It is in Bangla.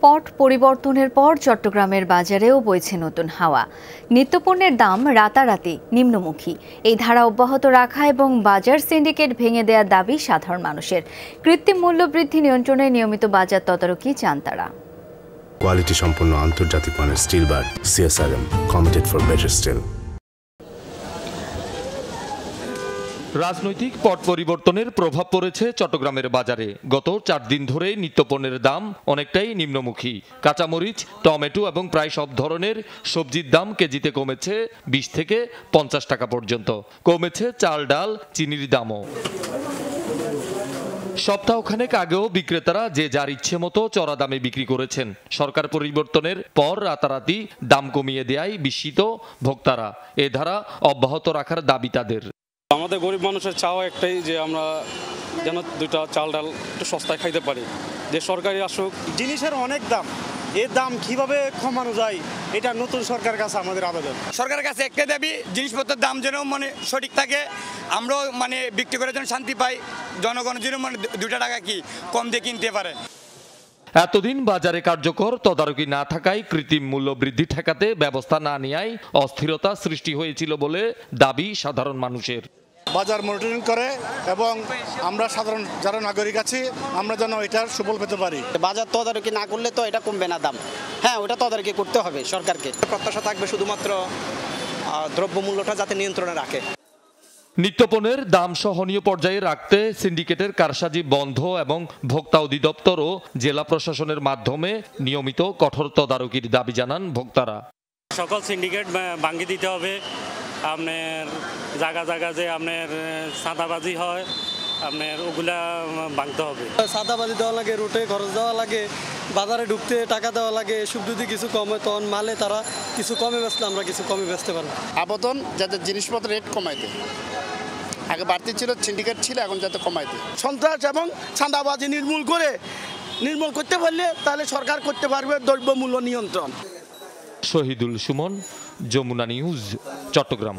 পট পরিবর্তনের পর চট্টগ্রামের বাজারেও বইছে নতুন হাওয়া। নিত্যপণ্যের দাম রাতারাতি নিম্নমুখী। এই ধারা অব্যাহত রাখা এবং বাজার সিন্ডিকেট ভেঙে দেওয়ার দাবি সাধারণ মানুষের। কৃত্রিম মূল্যবৃদ্ধি নিয়ন্ত্রণে নিয়মিত বাজার তদারকি চান তারা। কোয়ালিটি সম্পন্ন আন্তর্জাতিক মানের still bar CSRM, committed for better still. রাজনৈতিক পট পরিবর্তনের প্রভাব পড়েছে চট্টগ্রামের বাজারে। গত 4 দিন ধরে নিত্যপণ্যের দাম অনেকটাই নিম্নমুখী। কাঁচামরিচ, টমেটো এবং প্রায় সব ধরনের সবজির দাম কেজিতে কমেছে 20 থেকে 50 টাকা পর্যন্ত। কমেছে চাল, ডাল, চিনির দামও। সপ্তাহখানেক আগেও বিক্রেতারা যে যার ইচ্ছে মতো চড়া দামে বিক্রি করেছেন। সরকার পরিবর্তনের পর রাতারাতি দাম কমিয়ে দেয়ায় বিস্মিত ভোক্তারা। এ ধারা অব্যাহত রাখার দাবি তাদের। আমাদের গরিব মানুষের চাওয়া একটাই যে আমরা যেন দুইটা চাল ডাল একটু সস্তায় খাইতে পারি, যে সরকারি আসুক। জিনিসের অনেক দাম, এর দাম কিভাবে কমানো যায় এটা নতুন সরকারের কাছে আমাদের আবেদন। সরকারের কাছে একটা দাবি, জিনিসপত্রের দাম যেন সঠিক থাকে, আমরাও বিক্রি করে যেন শান্তি পাই, জনগণ যেন 2 টাকা কি কম দিয়ে কিনতে পারে। এতদিন বাজারে কার্যকর তদারকি না থাকায় কৃত্রিম মূল্য বৃদ্ধি ঠেকাতে ব্যবস্থা না নেওয়ায় অস্থিরতা সৃষ্টি হয়েছিল বলে দাবি সাধারণ মানুষের। বাজার মনিটরিং করে এবং আমরা সাধারণ যারা নাগরিক আছি আমরা যেন এটার সুফল পেতে পারি। বাজার তদারকি না করলে তো এটা কমবে না দাম। হ্যাঁ, ওটা তদারকি করতে হবে সরকারকে। প্রত্যাশা থাকবে শুধুমাত্র দ্রব্যমূল্যটা যাতে নিয়ন্ত্রণে রাখে। নিত্যপণ্যের দাম সহনীয় পর্যায়ে রাখতে সিন্ডিকেটের কারসাজি বন্ধ এবং ভোক্তা অধিদপ্তর ও জেলা প্রশাসনের মাধ্যমে নিয়মিত কঠোর তদারকির দাবি জানান ভোক্তারা। সকল সিন্ডিকেট ভাঙিয়ে দিতে হবে। আপনার জায়গা যে আপনার চাঁদাবাজি হয়, আপনার ওগুলা ভাঙতে হবে। চাঁদাবাজি দেওয়া লাগে, রুটে খরচ দেওয়া লাগে, বাজারে ঢুকতে টাকা দেওয়া লাগে। এসব যদি কিছু কমে তখন মালে তারা কিছু কমে বেচলে আমরা কিছু কমে বেচতে পারবো। আবেদন যাতে জিনিসপত্রের রেট কমাইতে, আগে বাড়তি ছিল, সিন্ডিকেট ছিল, এখন যাতে কমাইতে। সন্ত্রাস এবং চাঁদাবাজি নির্মূল করতে পারলে তাহলে সরকার করতে পারবে দ্রব্যমূল্য নিয়ন্ত্রণ। শহীদুল সুমন, যমুনা নিউজ, চট্টগ্রাম।